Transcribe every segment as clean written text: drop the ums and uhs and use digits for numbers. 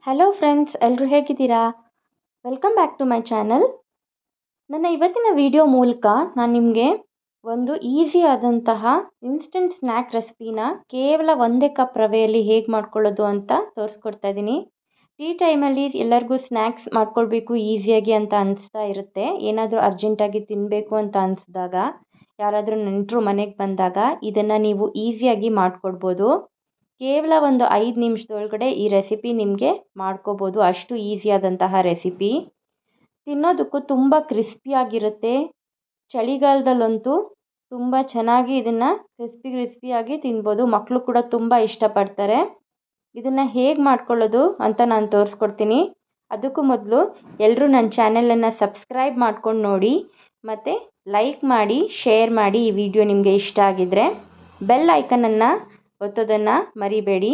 Hello friends, ಎಲ್ಲರೂ ಹೇಗಿದ್ದೀರಾ? Welcome back to my channel. ನನ್ನ ಇವತ್ತಿನ ವಿಡಿಯೋ ಮೂಲಕ ನಾನು ನಿಮಗೆ ಒಂದು ಈಸಿ ಆದಂತಹ ಇನ್ಸ್ಟೆಂಟ್ ಸ್ನ್ಯಾಕ್ ರೆಸಿಪಿನ ಕೇವಲ ಒಂದೇ ಕಪ್ ರವೆಯಲ್ಲಿ ಹೇಗೆ ಮಾಡ್ಕೊಳ್ಳೋದು ಅಂತ ತೋರಿಸ್ಕೊಡ್ತಾ ಇದ್ದೀನಿ. ಟೀ ಟೈಮಲ್ಲಿ ಎಲ್ಲರಿಗೂ ಸ್ನ್ಯಾಕ್ಸ್ ಮಾಡ್ಕೊಳ್ಬೇಕು ಈಸಿಯಾಗಿ ಅಂತ ಅನಿಸ್ತಾ ಇರುತ್ತೆ. ಏನಾದರೂ ಅರ್ಜೆಂಟಾಗಿ ತಿನ್ನಬೇಕು ಅಂತ ಅನಿಸಿದಾಗ, ಯಾರಾದರೂ ನೆಂಟರು ಮನೆಗೆ ಬಂದಾಗ ಇದನ್ನು ನೀವು ಈಸಿಯಾಗಿ ಮಾಡಿಕೊಡ್ಬೋದು. ಕೇವಲ ಒಂದು 5 ನಿಮಿಷದೊಳಗಡೆ ಈ ರೆಸಿಪಿ ನಿಮಗೆ ಮಾಡ್ಕೋಬೋದು. ಅಷ್ಟು ಈಸಿಯಾದಂತಹ ರೆಸಿಪಿ. ತಿನ್ನೋದಕ್ಕೂ ತುಂಬ ಕ್ರಿಸ್ಪಿಯಾಗಿರುತ್ತೆ. ಚಳಿಗಾಲದಲ್ಲಂತೂ ತುಂಬ ಚೆನ್ನಾಗಿ ಇದನ್ನು ಕ್ರಿಸ್ಪಿಯಾಗಿ ತಿನ್ಬೋದು. ಮಕ್ಕಳು ಕೂಡ ತುಂಬ ಇಷ್ಟಪಡ್ತಾರೆ. ಇದನ್ನು ಹೇಗೆ ಮಾಡ್ಕೊಳ್ಳೋದು ಅಂತ ನಾನು ತೋರಿಸ್ಕೊಡ್ತೀನಿ. ಅದಕ್ಕೂ ಮೊದಲು ಎಲ್ಲರೂ ನನ್ನ ಚಾನೆಲನ್ನು ಸಬ್ಸ್ಕ್ರೈಬ್ ಮಾಡ್ಕೊಂಡು ನೋಡಿ, ಮತ್ತು ಲೈಕ್ ಮಾಡಿ, ಶೇರ್ ಮಾಡಿ. ಈ ವಿಡಿಯೋ ನಿಮಗೆ ಇಷ್ಟ ಆಗಿದ್ದರೆ ಬೆಲ್ ಐಕನನ್ನು ಒತ್ತೋದನ್ನು ಮರಿಬೇಡಿ.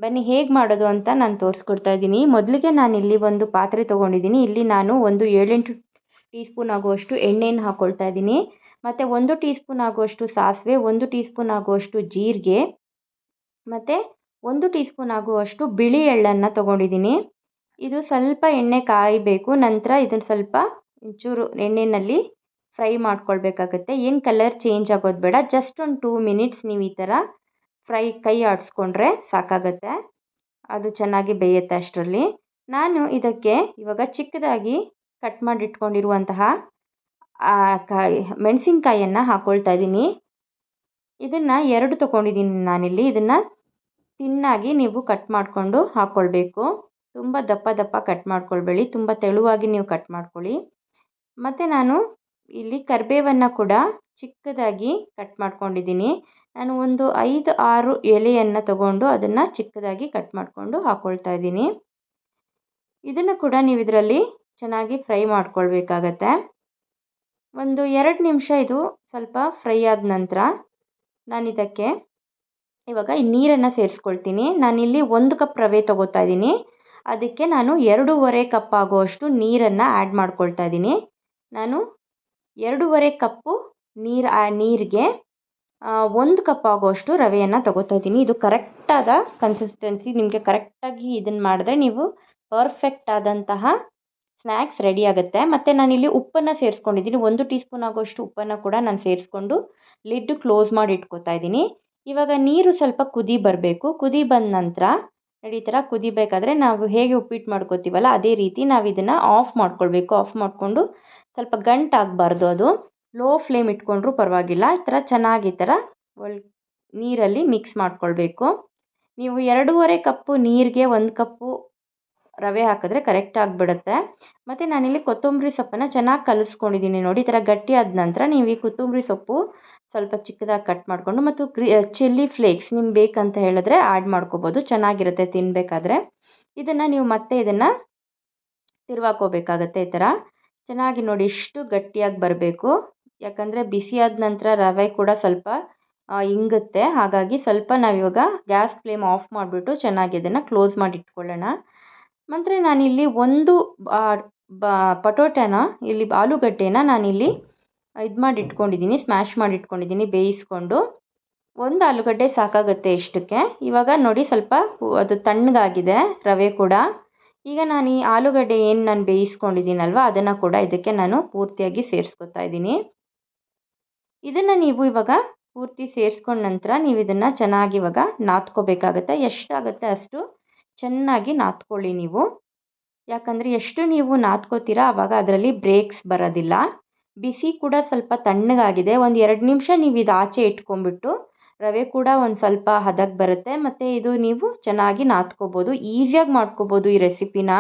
ಬನ್ನಿ ಹೇಗೆ ಮಾಡೋದು ಅಂತ ನಾನು ತೋರಿಸ್ಕೊಡ್ತಾ ಇದ್ದೀನಿ. ಮೊದಲಿಗೆ ನಾನಿಲ್ಲಿ ಒಂದು ಪಾತ್ರೆ ತೊಗೊಂಡಿದ್ದೀನಿ. ಇಲ್ಲಿ ನಾನು ಒಂದು 7-8 ಟೀ ಸ್ಪೂನ್ ಆಗುವಷ್ಟು ಎಣ್ಣೆಯನ್ನು ಹಾಕ್ಕೊಳ್ತಾ ಇದ್ದೀನಿ. ಮತ್ತು 1 ಟೀ ಸ್ಪೂನ್ ಆಗುವಷ್ಟು ಸಾಸಿವೆ, 1 ಟೀ ಸ್ಪೂನ್ ಆಗುವಷ್ಟು ಜೀರಿಗೆ, ಮತ್ತು 1 ಟೀ ಸ್ಪೂನ್ ಆಗುವಷ್ಟು ಬಿಳಿ ಎಳ್ಳನ್ನು ತೊಗೊಂಡಿದ್ದೀನಿ. ಇದು ಸ್ವಲ್ಪ ಎಣ್ಣೆ ಕಾಯಬೇಕು. ನಂತರ ಇದನ್ನು ಸ್ವಲ್ಪ ಒಂಚೂರು ಎಣ್ಣೆಯಲ್ಲಿ ಫ್ರೈ ಮಾಡ್ಕೊಳ್ಬೇಕಾಗತ್ತೆ. ಏನು ಕಲರ್ ಚೇಂಜ್ ಆಗೋದು ಬೇಡ. ಜಸ್ಟ್ ಒಂದು 2 ಮಿನಿಟ್ಸ್ ನೀವು ಈ ಥರ ಕೈ ಆಡಿಸ್ಕೊಂಡ್ರೆ ಸಾಕಾಗತ್ತೆ. ಅದು ಚೆನ್ನಾಗಿ ಬೇಯುತ್ತೆ ಅಷ್ಟರಲ್ಲಿ. ನಾನು ಇದಕ್ಕೆ ಇವಾಗ ಚಿಕ್ಕದಾಗಿ ಕಟ್ ಮಾಡಿ ಇಟ್ಕೊಂಡಿರುವಂತಹ ಮೆಣಸಿನ್ಕಾಯನ್ನು ಹಾಕ್ಕೊಳ್ತಾ ಇದ್ದೀನಿ. ಇದನ್ನು 2 ತೊಗೊಂಡಿದ್ದೀನಿ ನಾನಿಲ್ಲಿ. ಇದನ್ನು ತಿನ್ನಾಗಿ ನೀವು ಕಟ್ ಮಾಡಿಕೊಂಡು ಹಾಕ್ಕೊಳ್ಬೇಕು. ತುಂಬ ದಪ್ಪ ಕಟ್ ಮಾಡ್ಕೊಳ್ಬೇಡಿ, ತುಂಬ ತೆಳುವಾಗಿ ನೀವು ಕಟ್ ಮಾಡ್ಕೊಳ್ಳಿ. ಮತ್ತು ನಾನು ಇಲ್ಲಿ ಕರಿಬೇವನ್ನು ಕೂಡ ಚಿಕ್ಕದಾಗಿ ಕಟ್ ಮಾಡ್ಕೊಂಡಿದ್ದೀನಿ. ನಾನು ಒಂದು 5-6 ಎಲೆಯನ್ನು ತಗೊಂಡು ಅದನ್ನು ಚಿಕ್ಕದಾಗಿ ಕಟ್ ಮಾಡಿಕೊಂಡು ಹಾಕ್ಕೊಳ್ತಾ ಇದ್ದೀನಿ. ಇದನ್ನು ಕೂಡ ನೀವು ಇದರಲ್ಲಿ ಚೆನ್ನಾಗಿ ಫ್ರೈ ಮಾಡ್ಕೊಳ್ಬೇಕಾಗತ್ತೆ. ಒಂದು 2 ನಿಮಿಷ ಇದು ಸ್ವಲ್ಪ ಫ್ರೈ ಆದ ನಂತರ ನಾನು ಇದಕ್ಕೆ ಇವಾಗ ನೀರನ್ನು ಸೇರಿಸ್ಕೊಳ್ತೀನಿ. ನಾನಿಲ್ಲಿ 1 ಕಪ್ ರವೆ ತೊಗೋತಾ ಇದ್ದೀನಿ. ಅದಕ್ಕೆ ನಾನು 2.5 ಕಪ್ ಆಗುವಷ್ಟು ನೀರನ್ನು ಆ್ಯಡ್ ಮಾಡ್ಕೊಳ್ತಾ ಇದ್ದೀನಿ. ನಾನು 2.5 ಕಪ್ಪು ನೀರಿಗೆ 1 ಕಪ್ ಆಗುವಷ್ಟು ರವೆಯನ್ನು ತೊಗೋತಾ ಇದ್ದೀನಿ. ಇದು ಕರೆಕ್ಟಾದ ಕನ್ಸಿಸ್ಟೆನ್ಸಿ. ನಿಮಗೆ ಕರೆಕ್ಟಾಗಿ ಇದನ್ನು ಮಾಡಿದ್ರೆ ನೀವು ಪರ್ಫೆಕ್ಟ್ ಆದಂತಹ ಸ್ನ್ಯಾಕ್ಸ್ ರೆಡಿ ಆಗುತ್ತೆ. ಮತ್ತು ನಾನಿಲ್ಲಿ ಉಪ್ಪನ್ನು ಸೇರಿಸ್ಕೊಂಡಿದ್ದೀನಿ. 1 ಟೀ ಸ್ಪೂನ್ ಆಗುವಷ್ಟು ಉಪ್ಪನ್ನು ಕೂಡ ನಾನು ಸೇರಿಸ್ಕೊಂಡು ಲಿಡ್ ಕ್ಲೋಸ್ ಮಾಡಿ ಇಟ್ಕೋತಾ ಇದ್ದೀನಿ. ಇವಾಗ ನೀರು ಸ್ವಲ್ಪ ಕುದಿ ಬರಬೇಕು. ಕುದಿ ಬಂದ ನಂತರ ನೋಡಿ, ಈ ಥರ ಕುದಿಬೇಕಾದ್ರೆ ನಾವು ಹೇಗೆ ಉಪ್ಪಿಟ್ಟು ಮಾಡ್ಕೋತೀವಲ್ಲ ಅದೇ ರೀತಿ ನಾವು ಇದನ್ನು ಆಫ್ ಮಾಡ್ಕೊಳ್ಬೇಕು. ಆಫ್ ಮಾಡಿಕೊಂಡು ಸ್ವಲ್ಪ ಗಂಟಾಗಬಾರ್ದು. ಅದು ಲೋ ಫ್ಲೇಮ್ ಇಟ್ಕೊಂಡ್ರೂ ಪರವಾಗಿಲ್ಲ. ಈ ಥರ ಚೆನ್ನಾಗಿ ಈ ಥರ ನೀರಲ್ಲಿ ಮಿಕ್ಸ್ ಮಾಡ್ಕೊಳ್ಬೇಕು. ನೀವು 2.5 ಕಪ್ಪು ನೀರಿಗೆ 1 ಕಪ್ಪು ರವೆ ಹಾಕಿದ್ರೆ ಕರೆಕ್ಟ್ ಆಗಿಬಿಡುತ್ತೆ. ಮತ್ತು ನಾನಿಲ್ಲಿ ಕೊತ್ತಂಬರಿ ಸೊಪ್ಪನ್ನು ಚೆನ್ನಾಗಿ ಕಲಿಸ್ಕೊಂಡಿದ್ದೀನಿ. ನೋಡಿ, ಈ ಥರ ಗಟ್ಟಿ ಆದ ನಂತರ ನೀವು ಈ ಕೊತ್ತಂಬರಿ ಸೊಪ್ಪು ಸ್ವಲ್ಪ ಚಿಕ್ಕದಾಗಿ ಕಟ್ ಮಾಡಿಕೊಂಡು ಮತ್ತು ಚಿಲ್ಲಿ ಫ್ಲೇಕ್ಸ್ ನಿಮ್ಗೆ ಬೇಕಂತ ಹೇಳಿದ್ರೆ ಆ್ಯಡ್ ಮಾಡ್ಕೋಬೋದು. ಚೆನ್ನಾಗಿರುತ್ತೆ ತಿನ್ನಬೇಕಾದ್ರೆ. ಇದನ್ನು ನೀವು ಮತ್ತೆ ಇದನ್ನು ತಿರುವಾಕೋಬೇಕಾಗತ್ತೆ. ಈ ಥರ ಚೆನ್ನಾಗಿ ನೋಡಿ, ಇಷ್ಟು ಗಟ್ಟಿಯಾಗಿ ಬರಬೇಕು. ಯಾಕಂದರೆ ಬಿಸಿಯಾದ ನಂತರ ರವೆ ಕೂಡ ಸ್ವಲ್ಪ ಇಂಗುತ್ತೆ. ಹಾಗಾಗಿ ಸ್ವಲ್ಪ ನಾವಿವಾಗ ಗ್ಯಾಸ್ ಫ್ಲೇಮ್ ಆಫ್ ಮಾಡಿಬಿಟ್ಟು ಚೆನ್ನಾಗಿ ಇದನ್ನು ಕ್ಲೋಸ್ ಮಾಡಿ ಇಟ್ಕೊಳ್ಳೋಣ. ಮತ್ತು ನಾನಿಲ್ಲಿ ಒಂದು ಪಟೋಟನ ಇಲ್ಲಿ ಆಲೂಗಡ್ಡೆನ ನಾನಿಲ್ಲಿ ಮಾಡಿ ಇಟ್ಕೊಂಡಿದ್ದೀನಿ, ಸ್ಮ್ಯಾಶ್ ಮಾಡಿ ಇಟ್ಕೊಂಡಿದ್ದೀನಿ ಬೇಯಿಸ್ಕೊಂಡು. 1 ಆಲೂಗಡ್ಡೆ ಸಾಕಾಗುತ್ತೆ ಇಷ್ಟಕ್ಕೆ. ಇವಾಗ ನೋಡಿ, ಸ್ವಲ್ಪ ಅದು ತಣ್ಣಗಾಗಿದೆ ರವೆ ಕೂಡ. ಈಗ ನಾನು ಈ ಆಲೂಗಡ್ಡೆ ಏನು ನಾನು ಬೇಯಿಸ್ಕೊಂಡಿದ್ದೀನಲ್ವ ಅದನ್ನು ಕೂಡ ಇದಕ್ಕೆ ನಾನು ಪೂರ್ತಿಯಾಗಿ ಸೇರಿಸ್ಕೊತಾ ಇದ್ದೀನಿ. ಇದನ್ನು ನೀವು ಇವಾಗ ಪೂರ್ತಿ ಸೇರಿಸ್ಕೊಂಡ ನಂತರ ನೀವು ಇದನ್ನು ಚೆನ್ನಾಗಿ ಇವಾಗ ನಾದ್ಕೋಬೇಕಾಗತ್ತೆ. ಎಷ್ಟಾಗುತ್ತೆ ಅಷ್ಟು ಚೆನ್ನಾಗಿ ನಾದ್ಕೊಳ್ಳಿ ನೀವು. ಯಾಕಂದರೆ ಎಷ್ಟು ನೀವು ನಾದ್ಕೋತೀರಾ ಆವಾಗ ಅದರಲ್ಲಿ ಬ್ರೇಕ್ಸ್ ಬರೋದಿಲ್ಲ. ಬಿಸಿ ಕೂಡ ಸ್ವಲ್ಪ ತಣ್ಣಗಾಗಿದೆ. ಒಂದು 2 ನಿಮಿಷ ನೀವು ಇದು ಆಚೆ ಇಟ್ಕೊಂಡ್ಬಿಟ್ಟು ರವೆ ಕೂಡ ಒಂದು ಸ್ವಲ್ಪ ಹದಕ್ಕೆ ಬರುತ್ತೆ. ಮತ್ತು ಇದು ನೀವು ಚೆನ್ನಾಗಿ ನಾದ್ಕೋಬೋದು. ಈಸಿಯಾಗಿ ಮಾಡ್ಕೋಬೋದು ಈ ರೆಸಿಪಿನ.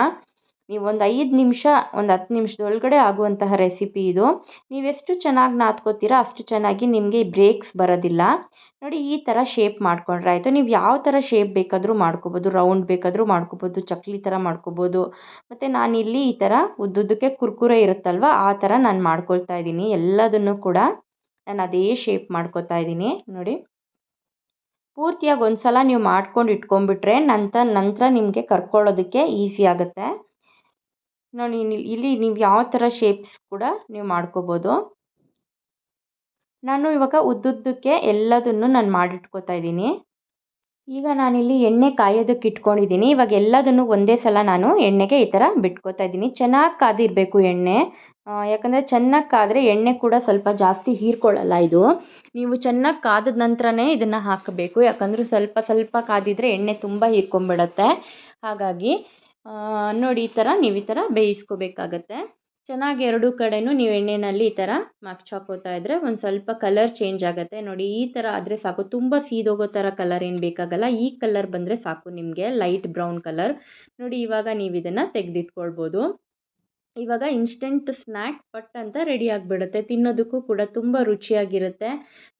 ನೀವು ಒಂದು 5 ನಿಮಿಷ, ಒಂದು 10 ನಿಮಿಷದೊಳಗಡೆ ಆಗುವಂತಹ ರೆಸಿಪಿ ಇದು. ನೀವೆಷ್ಟು ಚೆನ್ನಾಗಿ ನಾದ್ಕೋತೀರಾ ಅಷ್ಟು ಚೆನ್ನಾಗಿ ನಿಮಗೆ ಬ್ರೇಕ್ಸ್ ಬರೋದಿಲ್ಲ. ನೋಡಿ, ಈ ಥರ ಶೇಪ್ ಮಾಡ್ಕೊಂಡ್ರೆ ಆಯಿತು. ನೀವು ಯಾವ ಥರ ಶೇಪ್ ಬೇಕಾದರೂ ಮಾಡ್ಕೋಬೋದು. ರೌಂಡ್ ಬೇಕಾದರೂ ಮಾಡ್ಕೋಬೋದು, ಚಕ್ಲಿ ಥರ ಮಾಡ್ಕೋಬೋದು. ಮತ್ತು ನಾನಿಲ್ಲಿ ಈ ಥರ ಉದ್ದುದ್ದಕ್ಕೆ ಕುರ್ಕುರೆ ಇರುತ್ತಲ್ವ ಆ ಥರ ನಾನು ಮಾಡ್ಕೊಳ್ತಾ ಇದ್ದೀನಿ. ಎಲ್ಲದನ್ನು ಕೂಡ ನಾನು ಅದೇ ಶೇಪ್ ಮಾಡ್ಕೋತಾ ಇದ್ದೀನಿ. ನೋಡಿ, ಪೂರ್ತಿಯಾಗಿ ಒಂದು ಸಲ ನೀವು ಮಾಡ್ಕೊಂಡು ಇಟ್ಕೊಂಡ್ಬಿಟ್ರೆ ನಂತರ ನಿಮಗೆ ಕರ್ಕೊಳ್ಳೋದಕ್ಕೆ ಈಸಿ ಆಗುತ್ತೆ. ನೋಡಿ, ಇಲ್ಲಿ ನೀವು ಯಾವ ಥರ ಶೇಪ್ಸ್ ಕೂಡ ನೀವು ಮಾಡ್ಕೋಬೋದು. ನಾನು ಇವಾಗ ಉದ್ದುದ್ದಕ್ಕೆ ಎಲ್ಲದನ್ನು ನಾನು ಮಾಡಿಟ್ಕೋತಾ ಇದ್ದೀನಿ. ಈಗ ನಾನಿಲ್ಲಿ ಎಣ್ಣೆ ಕಾಯೋದಕ್ಕೆ ಇಟ್ಕೊಂಡಿದ್ದೀನಿ. ಇವಾಗ ಎಲ್ಲದನ್ನು ಒಂದೇ ಸಲ ನಾನು ಎಣ್ಣೆಗೆ ಈ ಥರ ಬಿಟ್ಕೋತಾ ಇದ್ದೀನಿ. ಚೆನ್ನಾಗಿ ಕಾದಿರಬೇಕು ಎಣ್ಣೆ. ಯಾಕಂದರೆ ಚೆನ್ನಾಗಿ ಕಾದರೆ ಎಣ್ಣೆ ಕೂಡ ಸ್ವಲ್ಪ ಜಾಸ್ತಿ ಹೀರ್ಕೊಳ್ಳಲ್ಲ ಇದು. ನೀವು ಚೆನ್ನಾಗಿ ಕಾದ ನಂತರನೇ ಇದನ್ನು ಹಾಕಬೇಕು. ಯಾಕಂದರೆ ಸ್ವಲ್ಪ ಸ್ವಲ್ಪ ಕಾದಿದ್ರೆ ಎಣ್ಣೆ ತುಂಬ ಹೀರ್ಕೊಂಬಿಡತ್ತೆ. ಹಾಗಾಗಿ ನೋಡಿ ನೀವು ಈ ಥರ ಬೇಯಿಸ್ಕೋಬೇಕಾಗತ್ತೆ. ಚೆನ್ನಾಗಿ ಎರಡೂ ಕಡೆನೂ ನೀವು ಎಣ್ಣೆಯಲ್ಲಿ ಈ ಥರ ಮಗ್ಚಾಕೋತಾ ಇದ್ದರೆ ಒಂದು ಸ್ವಲ್ಪ ಕಲರ್ ಚೇಂಜ್ ಆಗುತ್ತೆ. ನೋಡಿ ಈ ಥರ ಆದರೆ ಸಾಕು. ತುಂಬ ಸೀದೋಗೋ ಥರ ಕಲರ್ ಏನು ಬೇಕಾಗಲ್ಲ. ಈ ಕಲರ್ ಬಂದರೆ ಸಾಕು ನಿಮಗೆ, ಲೈಟ್ ಬ್ರೌನ್ ಕಲರ್. ನೋಡಿ ಇವಾಗ ನೀವು ಇದನ್ನು ತೆಗೆದಿಟ್ಕೊಳ್ಬೋದು. ಇವಾಗ ಇನ್ಸ್ಟೆಂಟ್ ಸ್ನ್ಯಾಕ್ ಪಟ್ ಅಂತ ರೆಡಿ ಆಗಿಬಿಡುತ್ತೆ. ತಿನ್ನೋದಕ್ಕೂ ಕೂಡ ತುಂಬ ರುಚಿಯಾಗಿರುತ್ತೆ.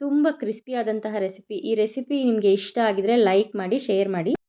ತುಂಬ ಕ್ರಿಸ್ಪಿಯಾದಂತಹ ರೆಸಿಪಿ. ಈ ರೆಸಿಪಿ ನಿಮಗೆ ಇಷ್ಟ ಆಗಿದರೆ ಲೈಕ್ ಮಾಡಿ, ಶೇರ್ ಮಾಡಿ.